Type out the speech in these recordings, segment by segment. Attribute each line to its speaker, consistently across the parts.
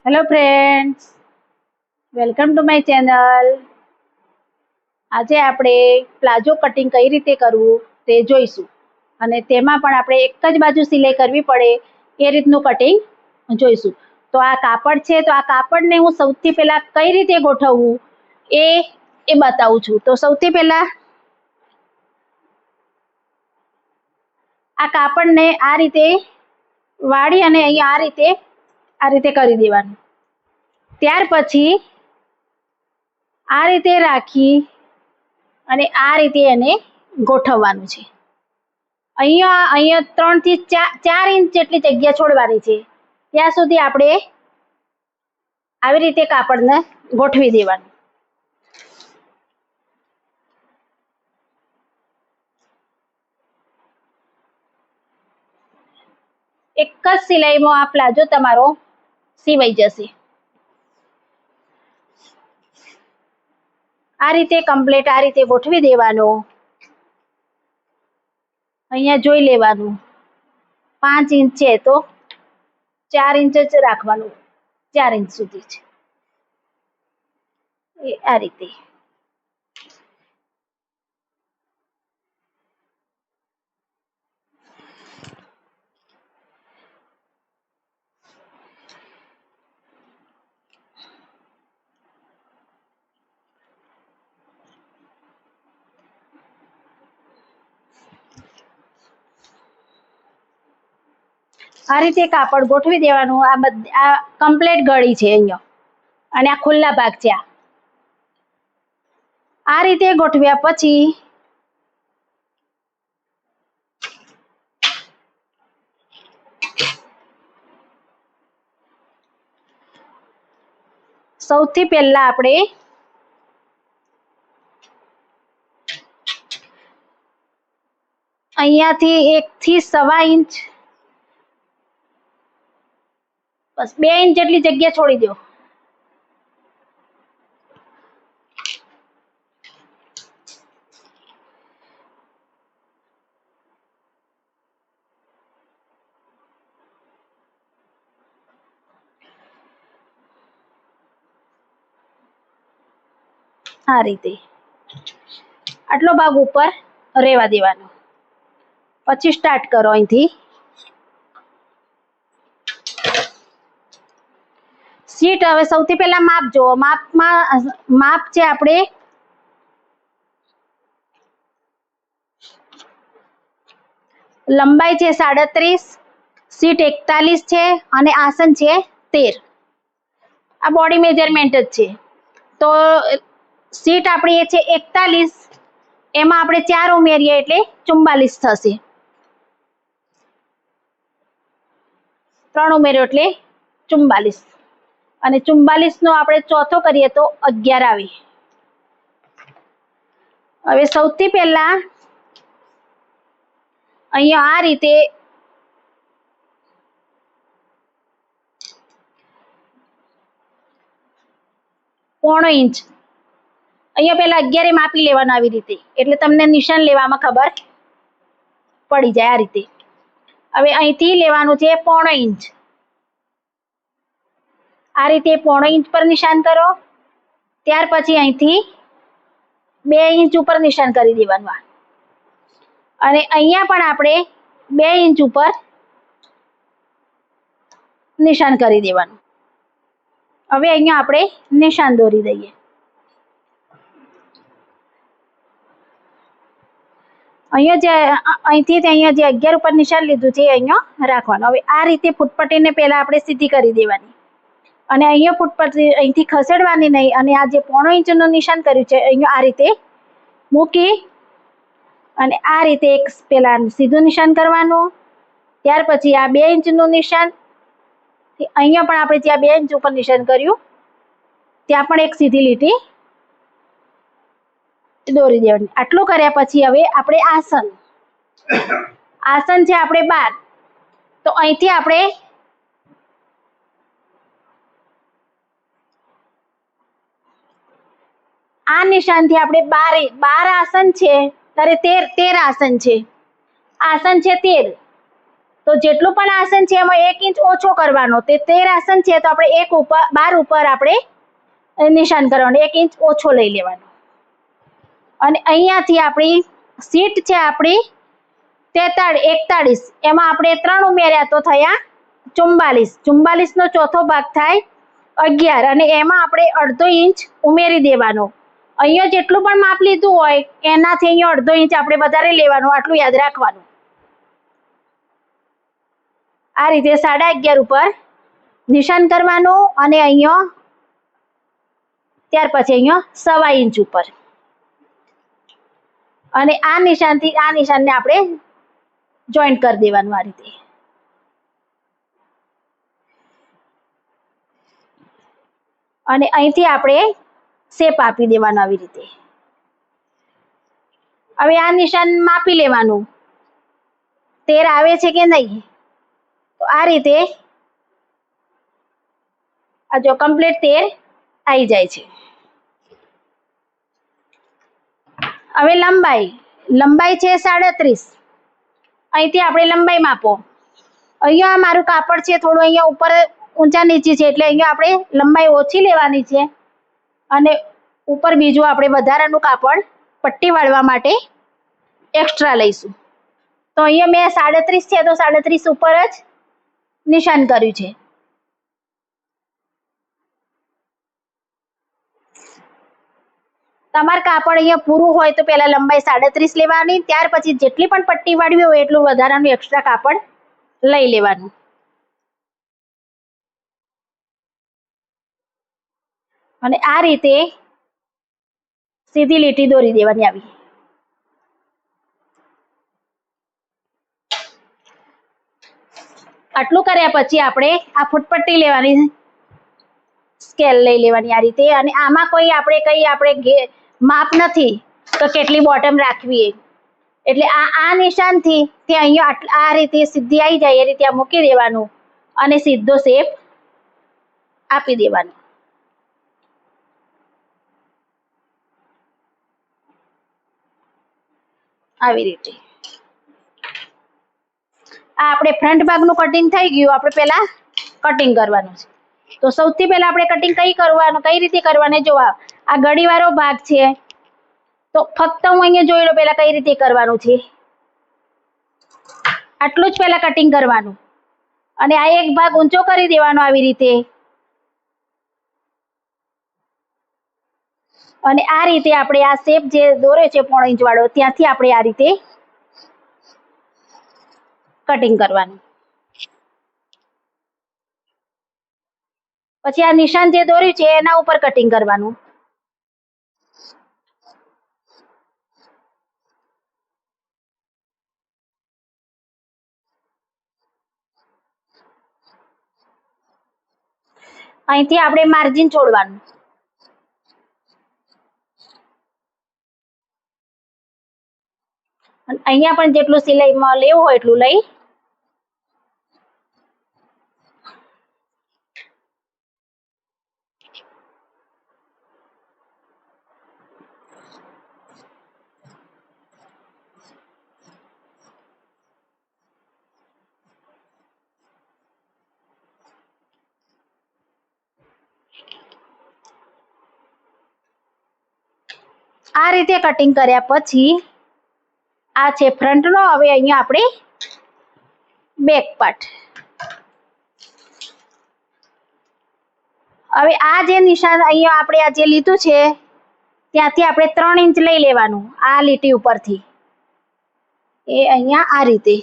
Speaker 1: Hello friends, welcome to my channel. આજે આપણે palazzo cutting કઈ રીતે કરવું તે જોઈશું, અને તેમાં પણ આપણે એક જ બાજુ સિલાઈ કરવી પડે એ રીતનું કટિંગ જોઈશું. તો આ કાપડ છે, તો આ કાપડને હું સૌથી પહેલાં કઈ રીતે ગોઠવવું એ બતાવું છું. તો સૌથી પહેલાં આ કાપડને આ રીતે વાળી અને અહીંયા આ રીતે કરી દેવાનું. ત્યાર પછી આ રીતે રાખી અને આ રીતે એને ગોઠવવાનું છે. અહીંયા 3 થી 4 ઇંચ જેટલી જગ્યા છોડવાની છે. ત્યાં સુધી આપણે આવી રીતે કાપડને ગોઠવી દેવાનું. એક જ સિલાઈમાં આ પ્લાઝો તમારો સીવાઈ જશે. આ રીતે કમ્પ્લીટ આ રીતે ગોઠવી દેવાનો. અહીંયા જોઈ લેવાનું 5 ઇંચ છે તો 4 ઇંચ જ રાખવાનું. 4 ઇંચ સુધી છે આ રીતે. આ રીતે કાપડ ગોઠવી દેવાનું. આ કમ્પ્લીટ ગળી છે અહીંયા, અને આ ખુલ્લા ભાગ છે. આ રીતે ગોઠવ્યા પછી સૌથી પહેલા આપણે અહીંયાથી 1 થી 1.25 ઇંચ, બસ 2 ઇંચ જેટલી જગ્યા છોડી દો. આ રીતે આટલો ભાગ ઉપર રહેવા દેવાનો. પછી સ્ટાર્ટ કરો અહીંથી. સીટ હવે સૌથી પહેલા માપ જુઓ. માપ છે આપણે લંબાઈ છે 37, સીટ 41 છે, અને આસન છે 13. આ બોડી મેજરમેન્ટ જ છે. તો સીટ આપણી એ છે 41, એમાં આપણે 4 ઉમેરીએ એટલે 44 થશે. 3 ઉમેર્યો એટલે 44, અને 44 નો આપણે ચોથો કરીએ તો 11 આવે. હવે સૌથી પહેલા અહીંયા આ રીતે પોણો ઇંચ અહીંયા પહેલા 11 માપી લેવાનું આવી રીતે, એટલે તમને નિશાન લેવામાં ખબર પડી જાય. આ રીતે હવે અહીંથી લેવાનું છે પોણો ઇંચ. આ રીતે પોણો ઇંચ પર નિશાન કરો. ત્યાર પછી અહીંથી 2 ઇંચ ઉપર નિશાન કરી દેવાનું, અને અહીંયા પણ આપણે 2 ઇંચ ઉપર નિશાન કરી દેવાનું. હવે અહીંયા આપણે નિશાન દોરી દઈએ. અહીંયા જે અહીંથી અહીંયા જે 11 ઉપર નિશાન લીધું છે એ અહીંયા રાખવાનું. હવે આ રીતે ફૂટપટ્ટીને પહેલા આપણે સીધી કરી દેવાની, અને અહીંયા ફૂટપટ્ટી અહીંથી ખસેડવાની નહીં, અને આ જે પોણો ઇંચનું નિશાન કર્યું છે અહીંયા આ રીતે મૂકી અને આ રીતે એક પહેલા સીધું નિશાન કરવાનું. ત્યાર પછી આ 2 ઇંચનું નિશાન, અહીંયા પણ આપણે જ્યાં 2 ઇંચ ઉપર નિશાન કર્યું ત્યાં પણ એક સીધી લીટી દોરી દેવાની. આટલું કર્યા પછી હવે આપણે આસન છે આપણે 12, તો અહીંથી આપણે આ નિશાનથી આપણે 12 આસન છે, ત્યારે 13 આસન છે. આસન છે 13, તો જેટલું પણ આસન છે એમાં 1 ઇંચ ઓછો કરવાનો. તે 13 આસન છે તો આપણે 12 ઉપર આપણે નિશાન કરવાનું, 1 ઇંચ ઓછો લઈ લેવાનો. અને અહીંયાથી આપણી સીટ છે આપણી 41, એમાં આપણે 3 ઉમેર્યા તો થયા 44. 44 નો ચોથો ભાગ થાય 11 અને એમાં આપણે અડધો ઇંચ ઉમેરી દેવાનો. અહીંયા જેટલું પણ માપ લીધું હોય એનાથી અહીંયા અડધો ઇંચ આપણે વધારે લેવાનું, આટલું યાદ રાખવાનું. આ રીતે 11.5 ઉપર નિશાન કરવાનું અને અહીંયા ત્યાર પછી અહીંયા 1.25 ઇંચ ઉપર અને આ નિશાનથી આ નિશાનને આપણે જોઈન્ટ કરી દેવાનું આ રીતે. અને અહીંથી આપણે શેપ આપી દેવાનો આવી રીતે. હવે આ નિશાન માપી લેવાનું 13 આવે છે કે નહીં. તો આ રીતે આ જો કમ્પ્લીટ 13 આવી જાય છે. હવે લંબાઈ છે 37. અહીંથી આપણે લંબાઈ માપો. અહીંયા મારું કાપડ છે થોડું અહીંયા ઉપર ઊંચા નીચે છે એટલે અહીંયા આપણે લંબાઈ ઓછી લેવાની છે અને ઉપર બીજું આપણે વધારાનું કાપડ પટ્ટી વાળવા માટે એક્સ્ટ્રા લઈશું. તો અહીંયા મેં 37 છે તો 37 ઉપર જ નિશાન કર્યું છે. તમારે કાપડ અહીંયા પૂરું હોય તો પહેલા લંબાઈ 37 લેવાની, ત્યાર પછી જેટલી પણ પટ્ટી વાળવી હોય એટલું વધારાનું એક્સ્ટ્રા કાપડ લઈ લેવાનું. અને આ રીતે સીધી લીટી દોરી દેવાની આવી. આટલું કર્યા પછી આપણે આ ફૂટપટ્ટી લેવાની, સ્કેલ લઈ લેવાની આ રીતે. અને આમાં કોઈ આપણે માપ નથી તો કેટલી બોટમ રાખવી, એટલે આ નિશાનથી તે અહીંયા આ રીતે સીધી આવી જાય એ રીતે આ મૂકી દેવાનું અને સીધો શેપ આપી દેવાનો. આવી રીતે આ આપણે ફ્રન્ટ ભાગનું કટિંગ થઈ ગયું. આપણે પહેલા કટિંગ કરવાનું છે. તો સૌથી પહેલા આપણે કટિંગ કઈ રીતે કરવાનું જો આ ગળીવાળો ભાગ છે તો ફક્ત હું અહીંયા જોઈ લો પહેલા કઈ રીતે કરવાનું છે. આટલું જ પહેલા કટિંગ કરવાનું અને આ એક ભાગ ઊંચો કરી દેવાનો આવી રીતે. અને આ રીતે આપણે આ શેપ જે દોર્યો છે 1.5 ઇંચ વાળો ત્યાંથી આપણે આ રીતે કટિંગ કરવાનું. પછી આ નિશાન જે દોર્યું છે એના ઉપર કટિંગ કરવાનું. અહીંથી આપણે માર્જિન છોડવાનું. અહીંયા પણ જેટલું સિલાઈમાં લેવું હોય એટલું લઈ આ રીતે કટિંગ કર્યા પછી આ છે ફ્રન્ટ નો. હવે અહીંયા આપણે બેક પાર્ટ. હવે આ જે નિશાન અહીંયા આપણે આ જે લીધું છે ત્યાંથી આપણે 3 ઇંચ લઈ લેવાનું આ લીટી ઉપરથી. એ અહીંયા આ રીતે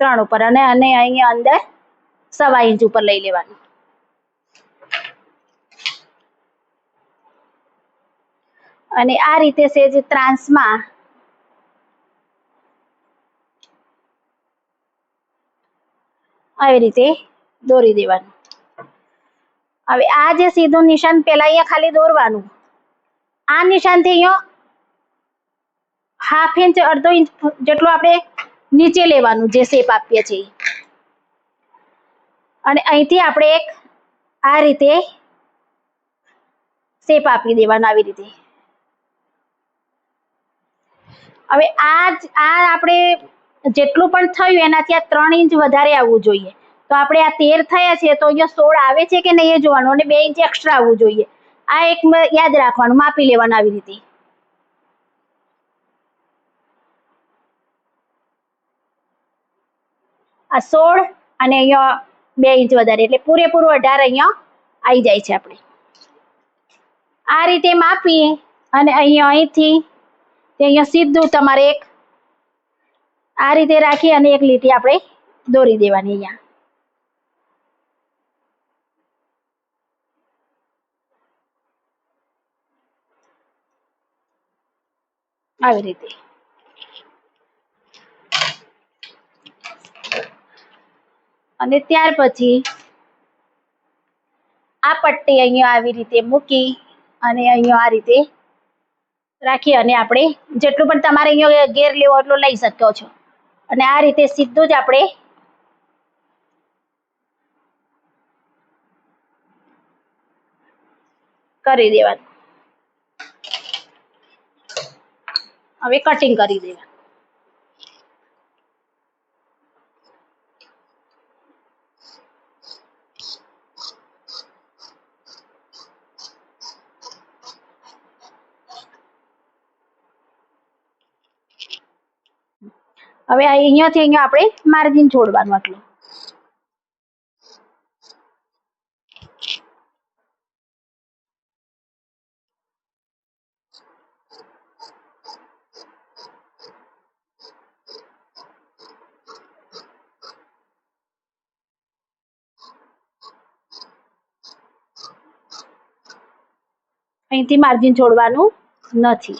Speaker 1: ત્રણ ઉપર અને અહીંયા અંદર 1.25 ઇંચ ઉપર લઈ લેવાનું. અને આ રીતે સેજ ત્રાંસમાં આવી રીતે દોરી દેવાનું. હવે આ જે સીધું નિશાન પહેલા અહીંયા ખાલી દોરવાનું. આ નિશાનથી અહીંયા 1/2 ઇંચ અડધો ઇંચ જેટલું આપણે નીચે લેવાનું જે શેપ આપીએ છીએ. અને અહીંથી આપણે એક આ રીતે શેપ આપી દેવાનો આવી રીતે. હવે આ આપણે જેટલું પણ થયું એનાથી આ 3 ઇંચ વધારે આવવું જોઈએ. તો આપણે આ 13 થયા છે તો અહીંયા 16 આવે છે કે નહીં એ જોવાનું અને 2 ઇંચ એક્સ્ટ્રા આવવું જોઈએ. આ એક યાદ રાખવાનું, માપી લેવાનું આવી રીતે. આ 16 અને અહીંયા 2 ઇંચ વધારે એટલે પૂરેપૂરું 18 અહીંયા આવી જાય છે. આપણે આ રીતે માપીએ અને અહીંયા અહીંથી અહીંયા સીધું તમારે એક આ રીતે રાખી અને એક લીટી આપણે દોરી દેવાની અહીંયા આવી રીતે. અને ત્યાર પછી આ પટ્ટી અહીંયા આવી રીતે મૂકી અને અહીંયા આ રીતે રાખી અને આપણે જેટલું પણ તમારે અહીંયા ઘેર લેવો એટલું લઈ શકો છો. અને આ રીતે સીધું જ આપણે કરી દેવાનું. હવે કટિંગ કરી દેવાનું. હવે અહીંયાથી અહીંયા આપણે માર્જિન છોડવાનું આટલું. અહીંથી માર્જિન છોડવાનું નથી.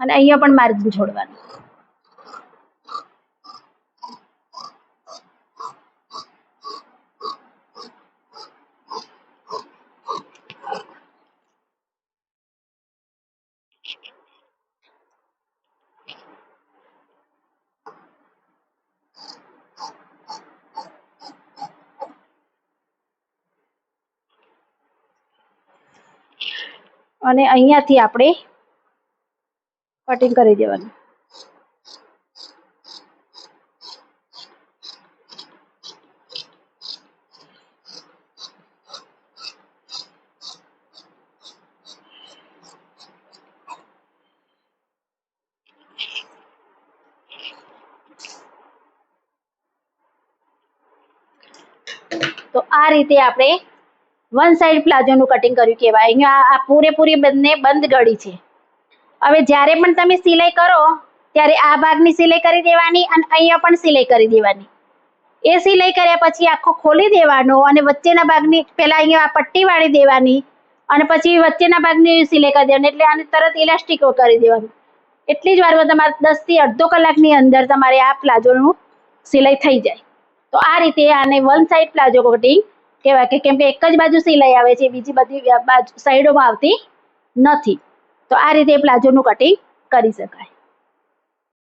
Speaker 1: અને અહીંયા પણ માર્જિન છોડવાનું. અને અહીંયાથી આપણે કટિંગ કરી દેવાનું. તો આ રીતે આપણે વન સાઈડ પ્લાઝોનું કટિંગ કર્યું કહેવાય. અહીંયા આ પૂરેપૂરી બંને બંધ ગળી છે. હવે જ્યારે પણ તમે સિલાઈ કરો ત્યારે આ ભાગની સિલાઈ કરી દેવાની અને અહીંયા પણ સિલાઈ કરી દેવાની. એ સિલાઈ કર્યા પછી આખો ખોલી દેવાનો અને વચ્ચેના ભાગની પહેલા અહીંયા પટ્ટી વાળી દેવાની અને પછી વચ્ચેના ભાગની સિલાઈ કરી દેવાની. એટલે આને તરત ઇલાસ્ટિકો કરી દેવાનું. એટલી જ વારમાં તમારે 10 થી અડધો કલાકની અંદર તમારે આ પ્લાઝોનું સિલાઈ થઈ જાય. તો આ રીતે આને વન સાઈડ પ્લાઝો કટિંગ કહેવાય કે કેમ કે એક જ બાજુ સિલાઈ આવે છે, બીજી બધી બાજુ સાઈડોમાં આવતી નથી. તો આ રીતે પ્લાઝોનું કટિંગ કરી શકાય.